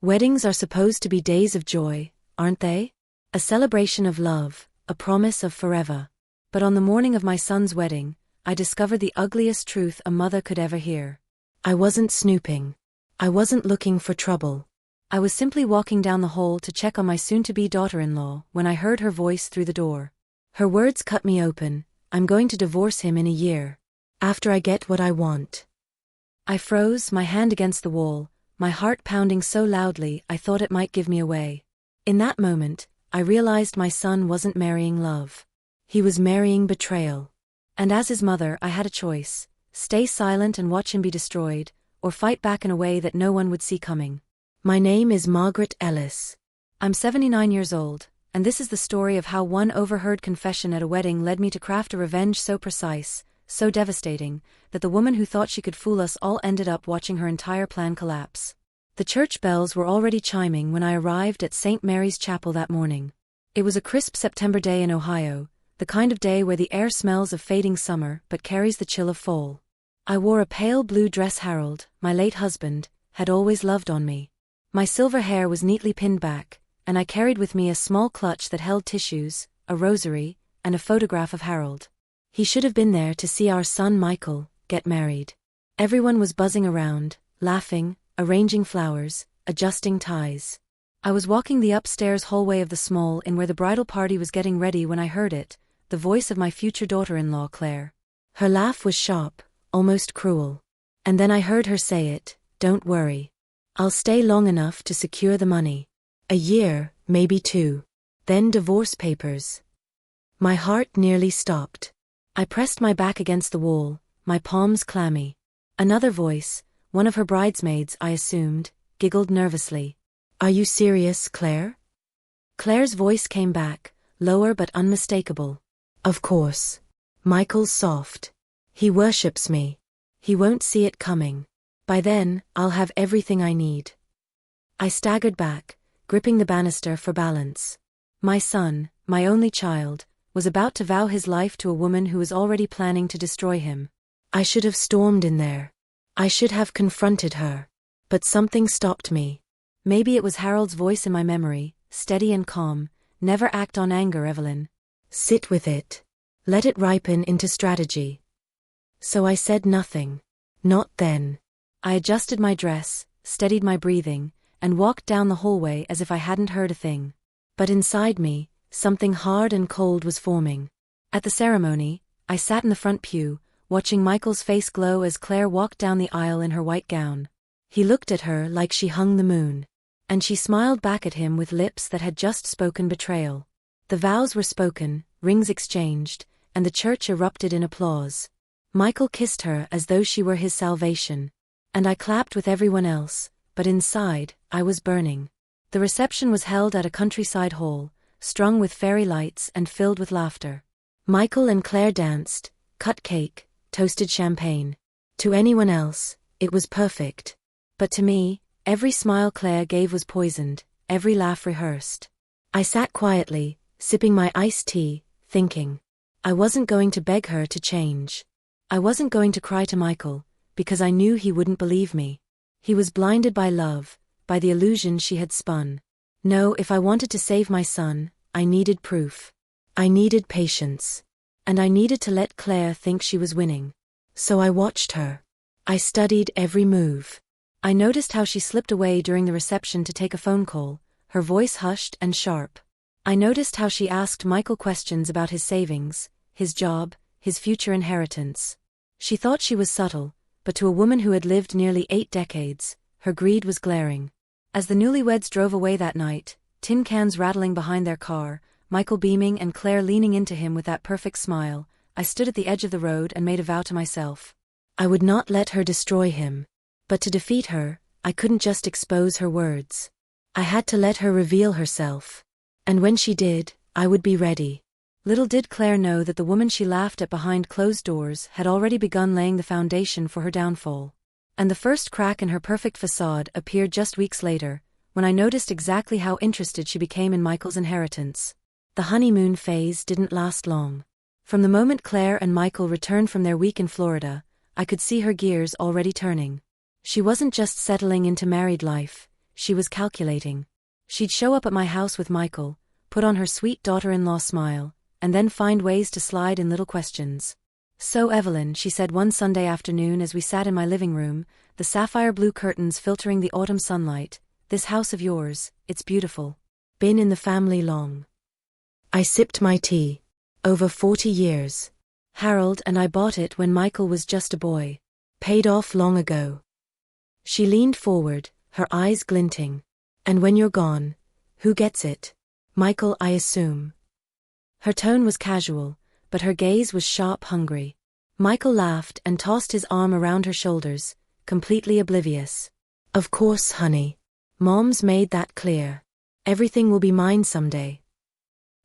Weddings are supposed to be days of joy, aren't they? A celebration of love, a promise of forever. But on the morning of my son's wedding, I discovered the ugliest truth a mother could ever hear. I wasn't snooping. I wasn't looking for trouble. I was simply walking down the hall to check on my soon-to-be daughter-in-law when I heard her voice through the door. Her words cut me open. I'm going to divorce him in a year. After I get what I want. I froze, my hand against the wall, my heart pounding so loudly I thought it might give me away. In that moment, I realized my son wasn't marrying love. He was marrying betrayal. And as his mother, I had a choice: stay silent and watch him be destroyed, or fight back in a way that no one would see coming. My name is Margaret Ellis. I'm 79 years old, and this is the story of how one overheard confession at a wedding led me to craft a revenge so precise, so devastating, that the woman who thought she could fool us all ended up watching her entire plan collapse. The church bells were already chiming when I arrived at St. Mary's Chapel that morning. It was a crisp September day in Ohio, the kind of day where the air smells of fading summer but carries the chill of fall. I wore a pale blue dress Harold, my late husband, had always loved on me. My silver hair was neatly pinned back, and I carried with me a small clutch that held tissues, a rosary, and a photograph of Harold. He should have been there to see our son Michael get married. Everyone was buzzing around, laughing, arranging flowers, adjusting ties. I was walking the upstairs hallway of the small inn where the bridal party was getting ready when I heard it, the voice of my future daughter-in-law Claire. Her laugh was sharp, almost cruel. And then I heard her say it, "Don't worry. I'll stay long enough to secure the money. A year, maybe 2. Then divorce papers." My heart nearly stopped. I pressed my back against the wall, my palms clammy. Another voice, one of her bridesmaids I assumed, giggled nervously. "Are you serious, Claire?" Claire's voice came back, lower but unmistakable. "Of course. Michael's soft. He worships me. He won't see it coming. By then, I'll have everything I need." I staggered back, gripping the banister for balance. My son, my only child, was about to vow his life to a woman who was already planning to destroy him. I should have stormed in there. I should have confronted her. But something stopped me. Maybe it was Harold's voice in my memory, steady and calm. "Never act on anger, Evelyn. Sit with it. Let it ripen into strategy." So I said nothing. Not then. I adjusted my dress, steadied my breathing, and walked down the hallway as if I hadn't heard a thing. But inside me, something hard and cold was forming. At the ceremony, I sat in the front pew, watching Michael's face glow as Claire walked down the aisle in her white gown. He looked at her like she hung the moon. And she smiled back at him with lips that had just spoken betrayal. The vows were spoken, rings exchanged, and the church erupted in applause. Michael kissed her as though she were his salvation. And I clapped with everyone else, but inside, I was burning. The reception was held at a countryside hall, strung with fairy lights and filled with laughter. Michael and Claire danced, cut cake, toasted champagne. To anyone else, it was perfect. But to me, every smile Claire gave was poisoned, every laugh rehearsed. I sat quietly, sipping my iced tea, thinking. I wasn't going to beg her to change. I wasn't going to cry to Michael, because I knew he wouldn't believe me. He was blinded by love, by the illusion she had spun. No, if I wanted to save my son, I needed proof. I needed patience. And I needed to let Claire think she was winning. So I watched her. I studied every move. I noticed how she slipped away during the reception to take a phone call, her voice hushed and sharp. I noticed how she asked Michael questions about his savings, his job, his future inheritance. She thought she was subtle, but to a woman who had lived nearly 8 decades, her greed was glaring. As the newlyweds drove away that night, tin cans rattling behind their car, Michael beaming and Claire leaning into him with that perfect smile, I stood at the edge of the road and made a vow to myself. I would not let her destroy him. But to defeat her, I couldn't just expose her words. I had to let her reveal herself. And when she did, I would be ready. Little did Claire know that the woman she laughed at behind closed doors had already begun laying the foundation for her downfall. And the first crack in her perfect facade appeared just weeks later, when I noticed exactly how interested she became in Michael's inheritance. The honeymoon phase didn't last long. From the moment Claire and Michael returned from their week in Florida, I could see her gears already turning. She wasn't just settling into married life, she was calculating. She'd show up at my house with Michael, put on her sweet daughter-in-law smile, and then find ways to slide in little questions. "So Evelyn," she said one Sunday afternoon as we sat in my living room, the sapphire blue curtains filtering the autumn sunlight, "this house of yours, it's beautiful. Been in the family long?" I sipped my tea. "Over 40 years. Harold and I bought it when Michael was just a boy. Paid off long ago." She leaned forward, her eyes glinting. "And when you're gone, who gets it? Michael, I assume." Her tone was casual, but her gaze was sharp, hungry. Michael laughed and tossed his arm around her shoulders, completely oblivious. "Of course, honey. Mom's made that clear. Everything will be mine someday."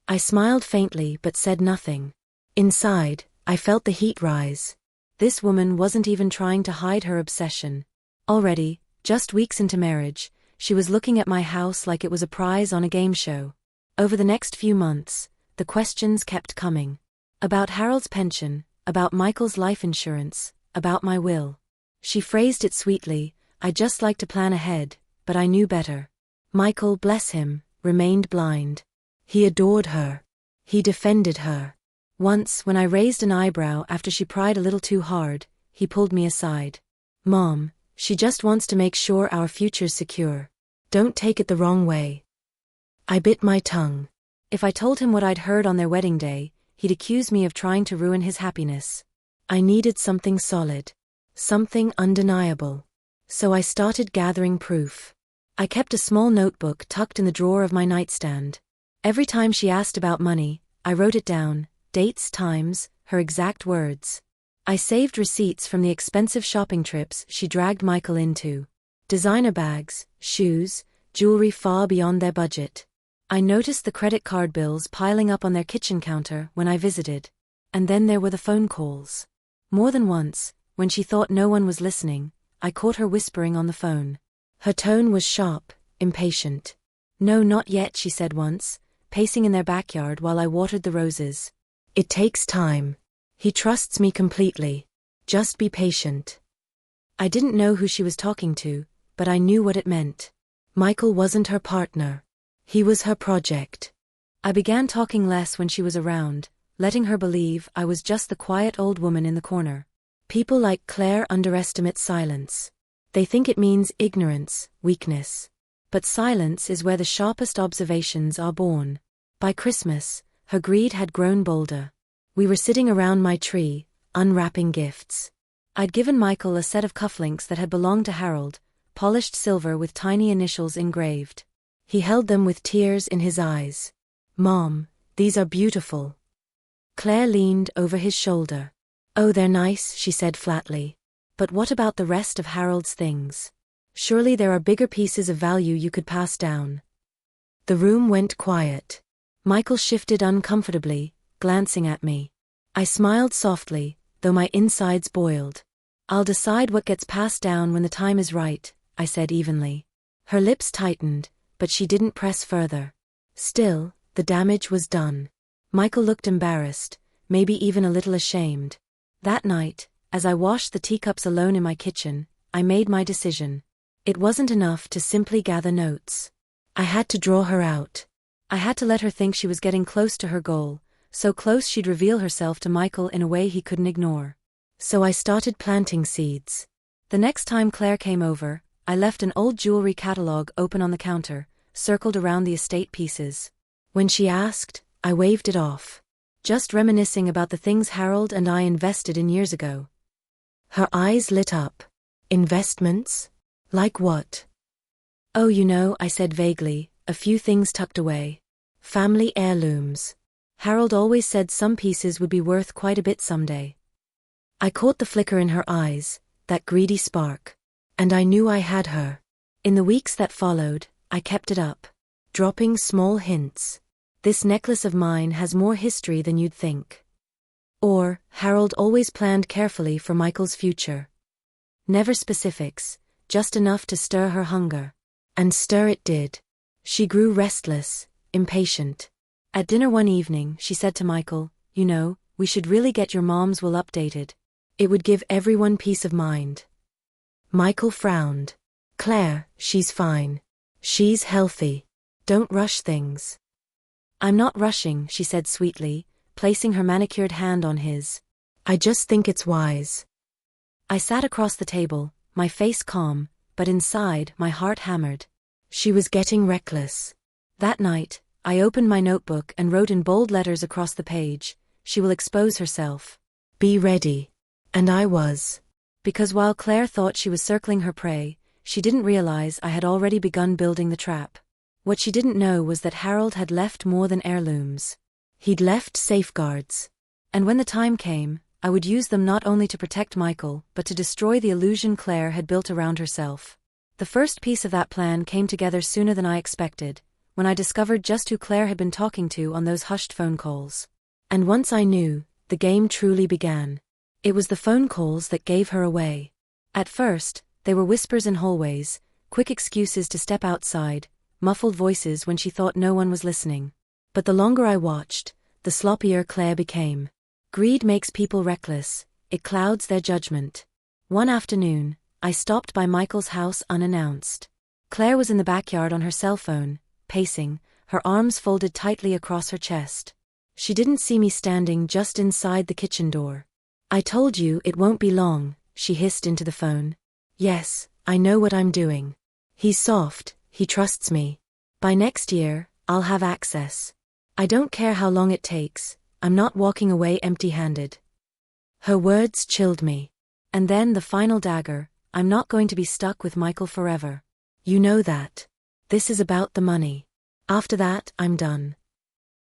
I smiled faintly but said nothing. Inside, I felt the heat rise. This woman wasn't even trying to hide her obsession. Already, just weeks into marriage, she was looking at my house like it was a prize on a game show. Over the next few months, the questions kept coming. About Harold's pension, about Michael's life insurance, about my will. She phrased it sweetly, "I'd just like to plan ahead," but I knew better. Michael, bless him, remained blind. He adored her. He defended her. Once, when I raised an eyebrow after she pried a little too hard, he pulled me aside. "Mom, she just wants to make sure our future's secure. Don't take it the wrong way." I bit my tongue. If I told him what I'd heard on their wedding day, he'd accuse me of trying to ruin his happiness. I needed something solid. Something undeniable. So I started gathering proof. I kept a small notebook tucked in the drawer of my nightstand. Every time she asked about money, I wrote it down, dates, times, her exact words. I saved receipts from the expensive shopping trips she dragged Michael into. Designer bags, shoes, jewelry far beyond their budget. I noticed the credit card bills piling up on their kitchen counter when I visited. And then there were the phone calls. More than once, when she thought no one was listening, I caught her whispering on the phone. Her tone was sharp, impatient. "No, not yet," she said once, pacing in their backyard while I watered the roses. "It takes time. He trusts me completely. Just be patient." I didn't know who she was talking to, but I knew what it meant. Michael wasn't her partner. He was her project. I began talking less when she was around, letting her believe I was just the quiet old woman in the corner. People like Claire underestimate silence. They think it means ignorance, weakness. But silence is where the sharpest observations are born. By Christmas, her greed had grown bolder. We were sitting around my tree, unwrapping gifts. I'd given Michael a set of cufflinks that had belonged to Harold, polished silver with tiny initials engraved. He held them with tears in his eyes. "Mom, these are beautiful." Claire leaned over his shoulder. "Oh, they're nice," she said flatly. "But what about the rest of Harold's things? Surely there are bigger pieces of value you could pass down." The room went quiet. Michael shifted uncomfortably, glancing at me. I smiled softly, though my insides boiled. "I'll decide what gets passed down when the time is right," I said evenly. Her lips tightened, but she didn't press further. Still, the damage was done. Michael looked embarrassed, maybe even a little ashamed. That night, as I washed the teacups alone in my kitchen, I made my decision. It wasn't enough to simply gather notes. I had to draw her out. I had to let her think she was getting close to her goal, so close she'd reveal herself to Michael in a way he couldn't ignore. So I started planting seeds. The next time Claire came over, I left an old jewelry catalog open on the counter, circled around the estate pieces. When she asked, I waved it off. Just reminiscing about the things Harold and I invested in years ago. Her eyes lit up. Investments? Like what? "Oh, I said vaguely, "a few things tucked away. Family heirlooms. Harold always said some pieces would be worth quite a bit someday." I caught the flicker in her eyes, that greedy spark. And I knew I had her. In the weeks that followed, I kept it up, dropping small hints. "This necklace of mine has more history than you'd think." Or, "Harold always planned carefully for Michael's future." Never specifics, just enough to stir her hunger. And stir it did. She grew restless, impatient. At dinner one evening, she said to Michael, "We should really get your mom's will updated. It would give everyone peace of mind." Michael frowned. "Claire, she's fine. She's healthy. Don't rush things. I'm not rushing, she said sweetly, placing her manicured hand on his. I just think it's wise. I sat across the table, my face calm, but inside, my heart hammered. She was getting reckless. That night, I opened my notebook and wrote in bold letters across the page, "She will expose herself. Be ready." And I was. Because while Claire thought she was circling her prey, she didn't realize I had already begun building the trap. What she didn't know was that Harold had left more than heirlooms. He'd left safeguards. And when the time came, I would use them not only to protect Michael, but to destroy the illusion Claire had built around herself. The first piece of that plan came together sooner than I expected, when I discovered just who Claire had been talking to on those hushed phone calls. And once I knew, the game truly began. It was the phone calls that gave her away. At first, they were whispers in hallways, quick excuses to step outside, muffled voices when she thought no one was listening. But the longer I watched, the sloppier Claire became. Greed makes people reckless, it clouds their judgment. One afternoon, I stopped by Michael's house unannounced. Claire was in the backyard on her cell phone, pacing, her arms folded tightly across her chest. She didn't see me standing just inside the kitchen door. I told you it won't be long, she hissed into the phone. Yes, I know what I'm doing. He's soft, he trusts me. By next year, I'll have access. I don't care how long it takes, I'm not walking away empty-handed. Her words chilled me. And then the final dagger, I'm not going to be stuck with Michael forever. You know that. This is about the money. After that, I'm done.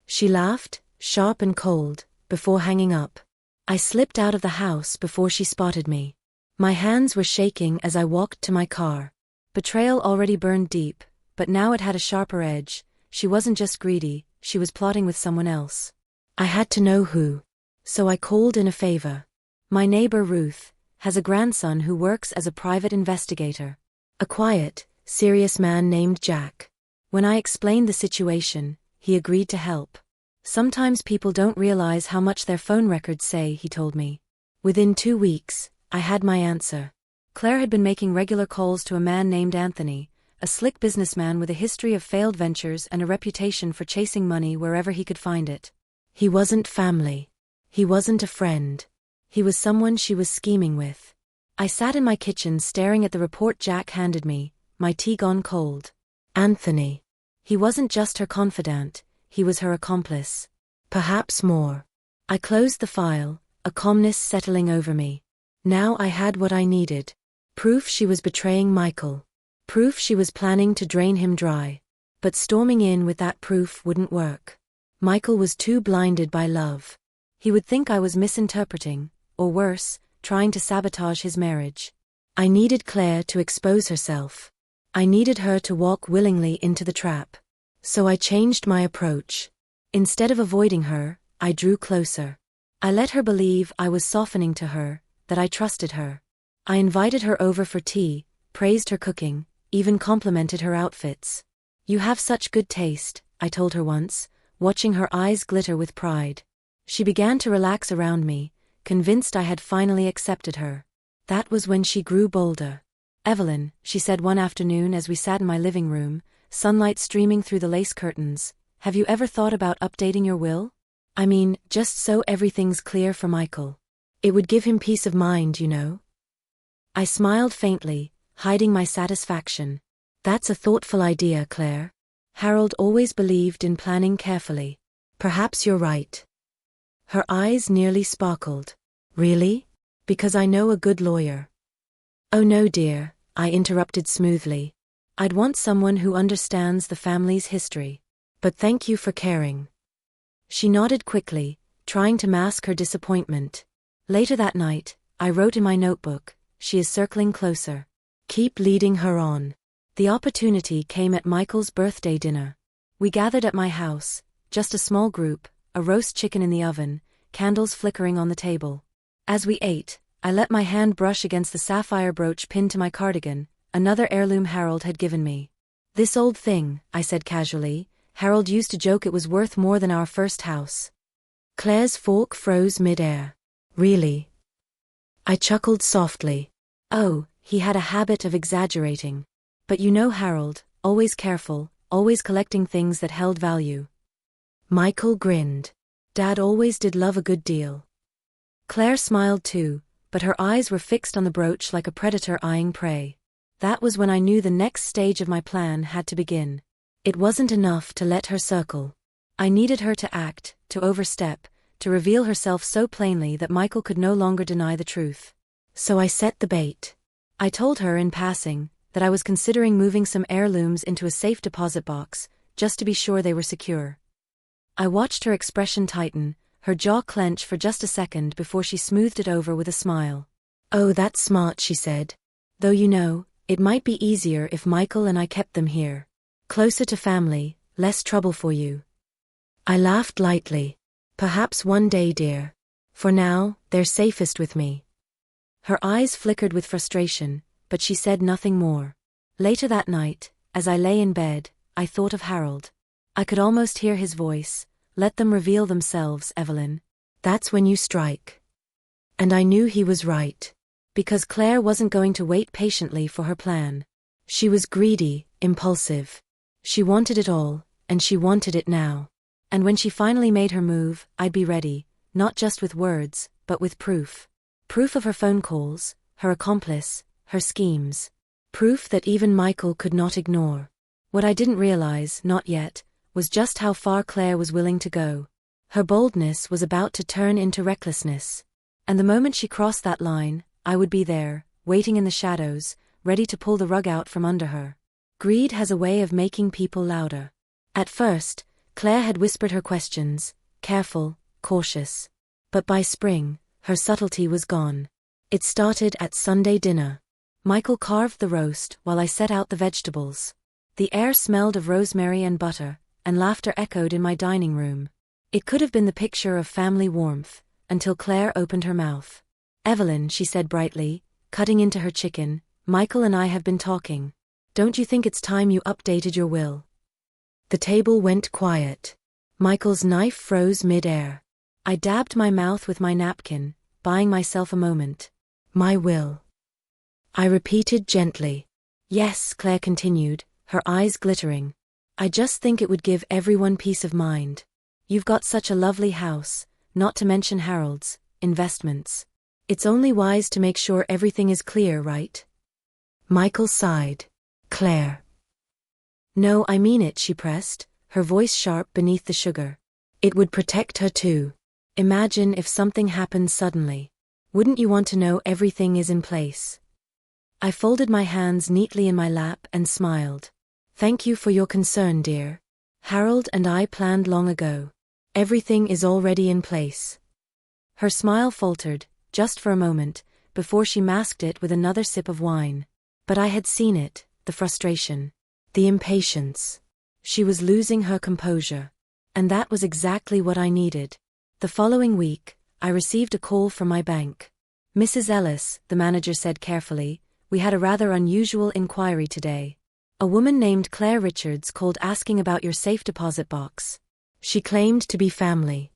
She laughed, sharp and cold, before hanging up. I slipped out of the house before she spotted me. My hands were shaking as I walked to my car. Betrayal already burned deep, but now it had a sharper edge. She wasn't just greedy, she was plotting with someone else. I had to know who. So I called in a favor. My neighbor Ruth has a grandson who works as a private investigator. A quiet, serious man named Jack. When I explained the situation, he agreed to help. Sometimes people don't realize how much their phone records say, he told me. Within 2 weeks, I had my answer. Claire had been making regular calls to a man named Anthony, a slick businessman with a history of failed ventures and a reputation for chasing money wherever he could find it. He wasn't family. He wasn't a friend. He was someone she was scheming with. I sat in my kitchen staring at the report Jack handed me, my tea gone cold. Anthony. He wasn't just her confidant, he was her accomplice. Perhaps more. I closed the file, a calmness settling over me. Now I had what I needed. Proof she was betraying Michael. Proof she was planning to drain him dry. But storming in with that proof wouldn't work. Michael was too blinded by love. He would think I was misinterpreting, or worse, trying to sabotage his marriage. I needed Claire to expose herself. I needed her to walk willingly into the trap. So I changed my approach. Instead of avoiding her, I drew closer. I let her believe I was softening to her, that I trusted her. I invited her over for tea, praised her cooking, even complimented her outfits. You have such good taste, I told her once, watching her eyes glitter with pride. She began to relax around me, convinced I had finally accepted her. That was when she grew bolder. Evelyn, she said one afternoon as we sat in my living room, sunlight streaming through the lace curtains, have you ever thought about updating your will? I mean, just so everything's clear for Michael. It would give him peace of mind, you know. I smiled faintly, hiding my satisfaction. That's a thoughtful idea, Claire. Harold always believed in planning carefully. Perhaps you're right. Her eyes nearly sparkled. Really? Because I know a good lawyer. Oh no, dear, I interrupted smoothly. I'd want someone who understands the family's history. But thank you for caring. She nodded quickly, trying to mask her disappointment. Later that night, I wrote in my notebook, she is circling closer. Keep leading her on. The opportunity came at Michael's birthday dinner. We gathered at my house, just a small group, a roast chicken in the oven, candles flickering on the table. As we ate, I let my hand brush against the sapphire brooch pinned to my cardigan, another heirloom Harold had given me. This old thing, I said casually, Harold used to joke it was worth more than our first house. Claire's fork froze mid-air. Really? I chuckled softly. Oh, he had a habit of exaggerating. But you know Harold, always careful, always collecting things that held value. Michael grinned. Dad always did love a good deal. Claire smiled too, but her eyes were fixed on the brooch like a predator eyeing prey. That was when I knew the next stage of my plan had to begin. It wasn't enough to let her circle. I needed her to act, to overstep, to reveal herself so plainly that Michael could no longer deny the truth. So I set the bait. I told her in passing that I was considering moving some heirlooms into a safe deposit box, just to be sure they were secure. I watched her expression tighten, her jaw clench for just a second before she smoothed it over with a smile. "Oh, that's smart," she said. "Though you know, it might be easier if Michael and I kept them here. Closer to family, less trouble for you." I laughed lightly. "Perhaps one day, dear. For now, they're safest with me." Her eyes flickered with frustration, but she said nothing more. Later that night, as I lay in bed, I thought of Harold. I could almost hear his voice. "Let them reveal themselves, Evelyn. That's when you strike." And I knew he was right. Because Claire wasn't going to wait patiently for her plan. She was greedy, impulsive. She wanted it all, and she wanted it now. And when she finally made her move, I'd be ready, not just with words, but with proof. Proof of her phone calls, her accomplice, her schemes. Proof that even Michael could not ignore. What I didn't realize, not yet, was just how far Claire was willing to go. Her boldness was about to turn into recklessness. And the moment she crossed that line, I would be there, waiting in the shadows, ready to pull the rug out from under her. Greed has a way of making people louder. At first, Claire had whispered her questions, careful, cautious. But by spring, her subtlety was gone. It started at Sunday dinner. Michael carved the roast while I set out the vegetables. The air smelled of rosemary and butter, and laughter echoed in my dining room. It could have been the picture of family warmth, until Claire opened her mouth. "Evelyn," she said brightly, cutting into her chicken, "Michael and I have been talking. Don't you think it's time you updated your will?" The table went quiet. Michael's knife froze mid-air. I dabbed my mouth with my napkin, buying myself a moment. "My will," I repeated gently. "Yes," Claire continued, her eyes glittering. "I just think it would give everyone peace of mind. You've got such a lovely house, not to mention Harold's, investments. It's only wise to make sure everything is clear, right?" Michael sighed. "Claire." "No, I mean it," she pressed, her voice sharp beneath the sugar. "It would protect her too. Imagine if something happened suddenly. Wouldn't you want to know everything is in place?" I folded my hands neatly in my lap and smiled. "Thank you for your concern, dear. Harold and I planned long ago. Everything is already in place." Her smile faltered, just for a moment, before she masked it with another sip of wine. But I had seen it, the frustration, the impatience. She was losing her composure. And that was exactly what I needed. The following week, I received a call from my bank. "Mrs. Ellis," the manager said carefully, "we had a rather unusual inquiry today. A woman named Claire Richards called asking about your safe deposit box. She claimed to be family."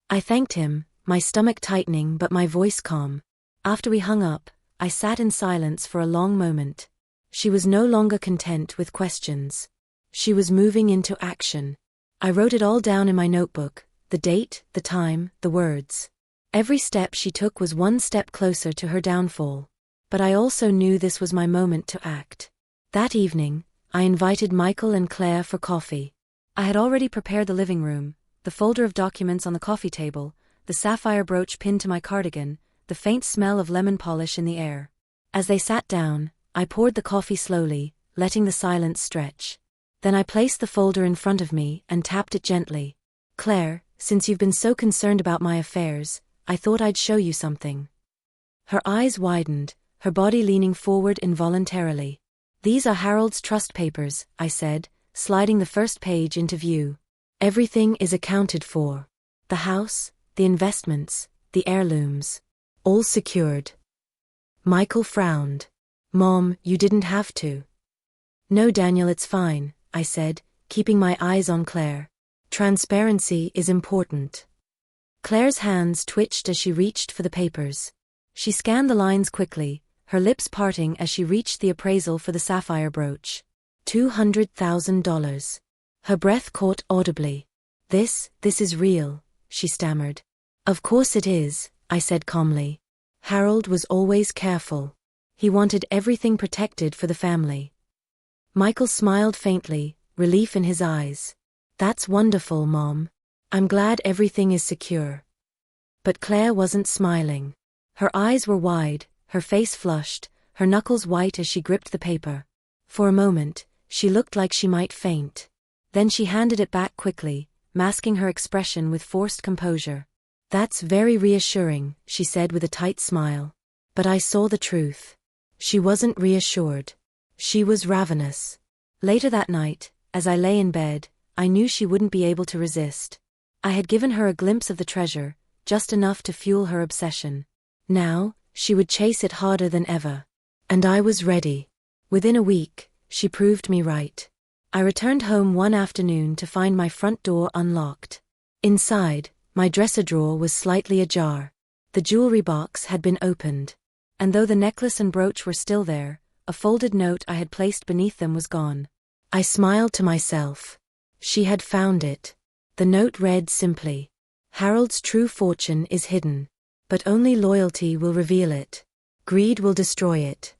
I thanked him, my stomach tightening but my voice calm. After we hung up, I sat in silence for a long moment. She was no longer content with questions. She was moving into action. I wrote it all down in my notebook, the date, the time, the words. Every step she took was one step closer to her downfall. But I also knew this was my moment to act. That evening, I invited Michael and Claire for coffee. I had already prepared the living room, the folder of documents on the coffee table, the sapphire brooch pinned to my cardigan, the faint smell of lemon polish in the air. As they sat down, I poured the coffee slowly, letting the silence stretch. Then I placed the folder in front of me and tapped it gently. "Claire, since you've been so concerned about my affairs, I thought I'd show you something." Her eyes widened, her body leaning forward involuntarily. "These are Harold's trust papers," I said, sliding the first page into view. "Everything is accounted for. The house, the investments, the heirlooms. All secured." Michael frowned. "Mom, you didn't have to." "No, Daniel, it's fine," I said, keeping my eyes on Claire. "Transparency is important." Claire's hands twitched as she reached for the papers. She scanned the lines quickly, her lips parting as she reached the appraisal for the sapphire brooch. $200,000. Her breath caught audibly. This is real, she stammered. Of course it is, I said calmly. Harold was always careful. He wanted everything protected for the family. Michael smiled faintly, relief in his eyes. That's wonderful, Mom. I'm glad everything is secure. But Claire wasn't smiling. Her eyes were wide, her face flushed, her knuckles white as she gripped the paper. For a moment, she looked like she might faint. Then she handed it back quickly, masking her expression with forced composure. That's very reassuring, she said with a tight smile. But I saw the truth. She wasn't reassured. She was ravenous. Later that night, as I lay in bed, I knew she wouldn't be able to resist. I had given her a glimpse of the treasure, just enough to fuel her obsession. Now, she would chase it harder than ever. And I was ready. Within a week, she proved me right. I returned home one afternoon to find my front door unlocked. Inside, my dresser drawer was slightly ajar. The jewelry box had been opened. And though the necklace and brooch were still there, a folded note I had placed beneath them was gone. I smiled to myself. She had found it. The note read simply, Harold's true fortune is hidden, but only loyalty will reveal it. Greed will destroy it.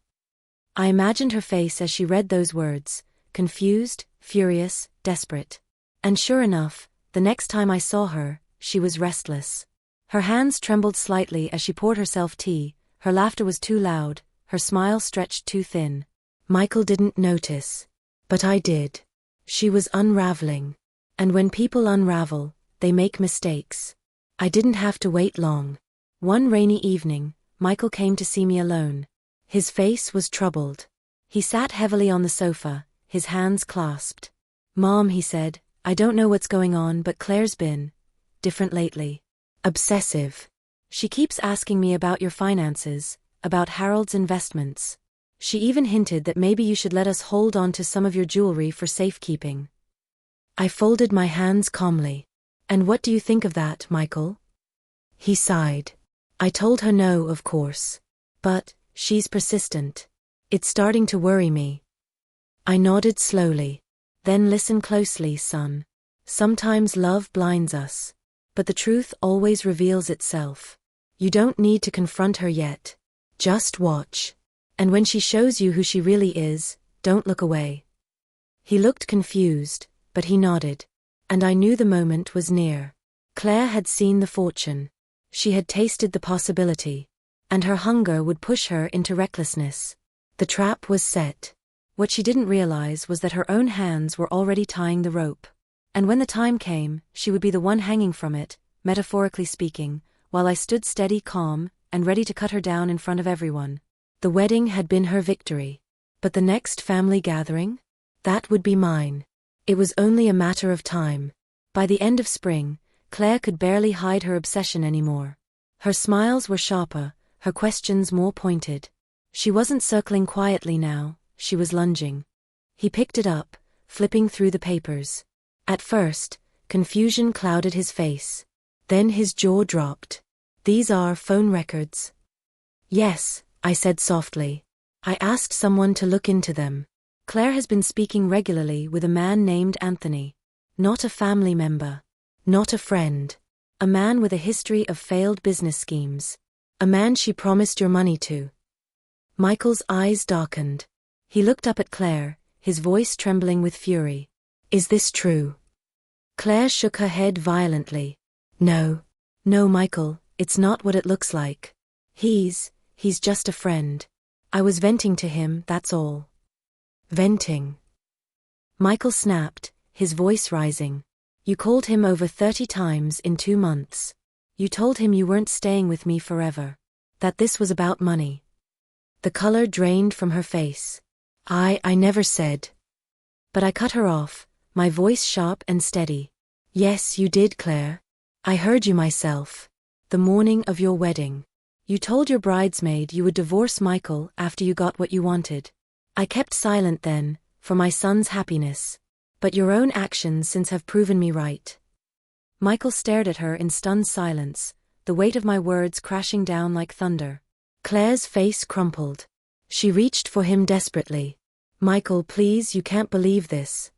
I imagined her face as she read those words, confused, furious, desperate. And sure enough, the next time I saw her, she was restless. Her hands trembled slightly as she poured herself tea, her laughter was too loud, her smile stretched too thin. Michael didn't notice. But I did. She was unraveling. And when people unravel, they make mistakes. I didn't have to wait long. One rainy evening, Michael came to see me alone. His face was troubled. He sat heavily on the sofa, his hands clasped. Mom, he said, I don't know what's going on, but Claire's been different lately. Obsessive. She keeps asking me about your finances, about Harold's investments. She even hinted that maybe you should let us hold on to some of your jewelry for safekeeping. I folded my hands calmly. And what do you think of that, Michael? He sighed. I told her no, of course. But she's persistent. It's starting to worry me. I nodded slowly. Then listen closely, son. Sometimes love blinds us. But the truth always reveals itself. You don't need to confront her yet. Just watch. And when she shows you who she really is, don't look away. He looked confused, but he nodded. And I knew the moment was near. Claire had seen the fortune. She had tasted the possibility. And her hunger would push her into recklessness. The trap was set. What she didn't realize was that her own hands were already tying the rope. And when the time came, she would be the one hanging from it, metaphorically speaking, while I stood steady, calm, and ready to cut her down in front of everyone. The wedding had been her victory. But the next family gathering? That would be mine. It was only a matter of time. By the end of spring, Claire could barely hide her obsession anymore. Her smiles were sharper, her questions more pointed. She wasn't circling quietly now, she was lunging. He picked it up, flipping through the papers. At first, confusion clouded his face. Then his jaw dropped. These are phone records. Yes, I said softly. I asked someone to look into them. Claire has been speaking regularly with a man named Anthony. Not a family member. Not a friend. A man with a history of failed business schemes. A man she promised your money to. Michael's eyes darkened. He looked up at Claire, his voice trembling with fury. Is this true? Claire shook her head violently. No. No, Michael, it's not what it looks like. He's just a friend. I was venting to him, that's all. Venting. Michael snapped, his voice rising. You called him over 30 times in 2 months. You told him you weren't staying with me forever. That this was about money. The color drained from her face. I never said. But I cut her off, my voice sharp and steady. Yes, you did, Claire. I heard you myself. The morning of your wedding. You told your bridesmaid you would divorce Michael after you got what you wanted. I kept silent then, for my son's happiness. But your own actions since have proven me right. Michael stared at her in stunned silence, the weight of my words crashing down like thunder. Claire's face crumpled. She reached for him desperately. Michael, please, you can't believe this.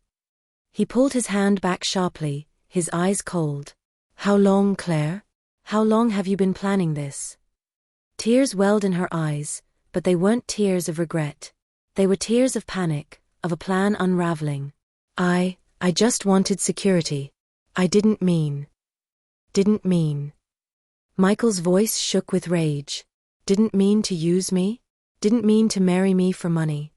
He pulled his hand back sharply, his eyes cold. How long, Claire? How long have you been planning this? Tears welled in her eyes, but they weren't tears of regret. They were tears of panic, of a plan unraveling. I just wanted security. I didn't mean. Michael's voice shook with rage. Didn't mean to use me? Didn't mean to marry me for money?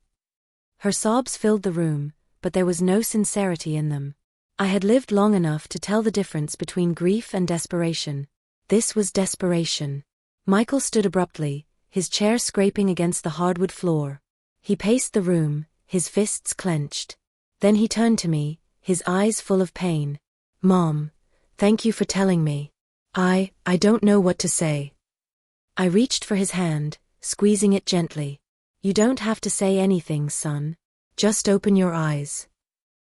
Her sobs filled the room, but there was no sincerity in them. I had lived long enough to tell the difference between grief and desperation. This was desperation. Michael stood abruptly, his chair scraping against the hardwood floor. He paced the room, his fists clenched. Then he turned to me, his eyes full of pain. Mom, thank you for telling me. I don't know what to say. I reached for his hand, squeezing it gently. You don't have to say anything, son. Just open your eyes.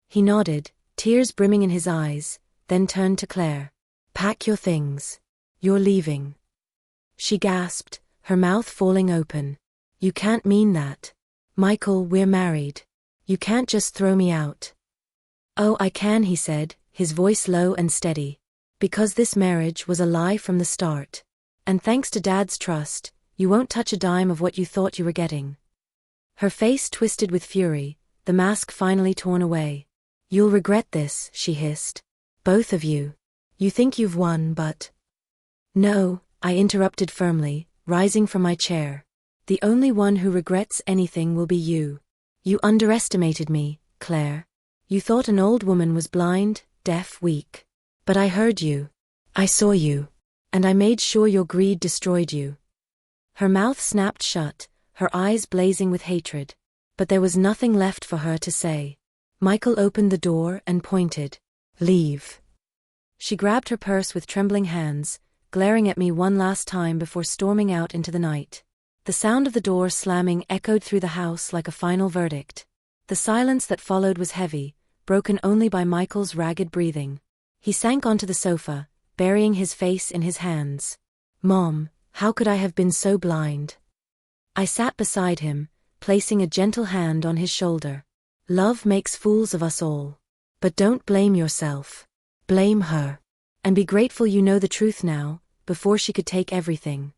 He nodded, tears brimming in his eyes, then turned to Claire. Pack your things. You're leaving. She gasped, her mouth falling open. You can't mean that. Michael, we're married. You can't just throw me out. Oh, I can, he said, his voice low and steady. Because this marriage was a lie from the start. And thanks to Dad's trust, you won't touch a dime of what you thought you were getting. Her face twisted with fury, the mask finally torn away. You'll regret this, she hissed. Both of you. You think you've won, but... No, I interrupted firmly, rising from my chair. The only one who regrets anything will be you. You underestimated me, Claire. You thought an old woman was blind, deaf, weak. But I heard you. I saw you. And I made sure your greed destroyed you. Her mouth snapped shut, her eyes blazing with hatred. But there was nothing left for her to say. Michael opened the door and pointed. Leave. She grabbed her purse with trembling hands, glaring at me one last time before storming out into the night. The sound of the door slamming echoed through the house like a final verdict. The silence that followed was heavy, broken only by Michael's ragged breathing. He sank onto the sofa, burying his face in his hands. Mom, how could I have been so blind? I sat beside him, placing a gentle hand on his shoulder. Love makes fools of us all. But don't blame yourself. Blame her. And be grateful you know the truth now, before she could take everything.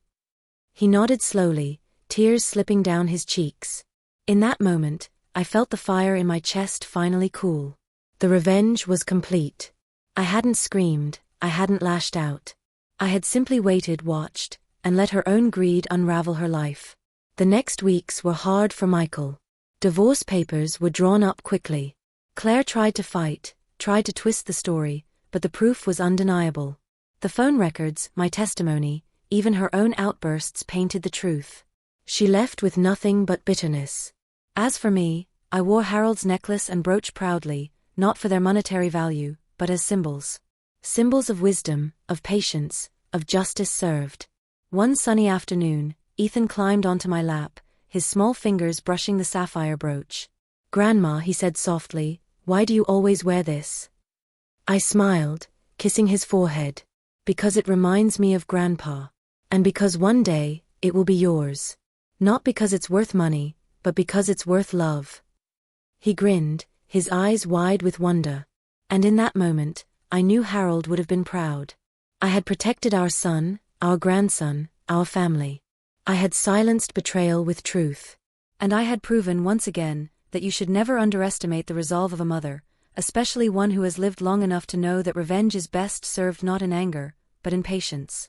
He nodded slowly, tears slipping down his cheeks. In that moment, I felt the fire in my chest finally cool. The revenge was complete. I hadn't screamed, I hadn't lashed out. I had simply waited, watched, and let her own greed unravel her life. The next weeks were hard for Michael. Divorce papers were drawn up quickly. Claire tried to fight, tried to twist the story, but the proof was undeniable. The phone records, my testimony, even her own outbursts painted the truth. She left with nothing but bitterness. As for me, I wore Harold's necklace and brooch proudly, not for their monetary value, but as symbols. Symbols of wisdom, of patience, of justice served. One sunny afternoon, Ethan climbed onto my lap, his small fingers brushing the sapphire brooch. Grandma, he said softly, why do you always wear this? I smiled, kissing his forehead. Because it reminds me of Grandpa. And because one day, it will be yours. Not because it's worth money, but because it's worth love. He grinned, his eyes wide with wonder. And in that moment, I knew Harold would have been proud. I had protected our son, our grandson, our family. I had silenced betrayal with truth. And I had proven once again that you should never underestimate the resolve of a mother, especially one who has lived long enough to know that revenge is best served not in anger, but in patience.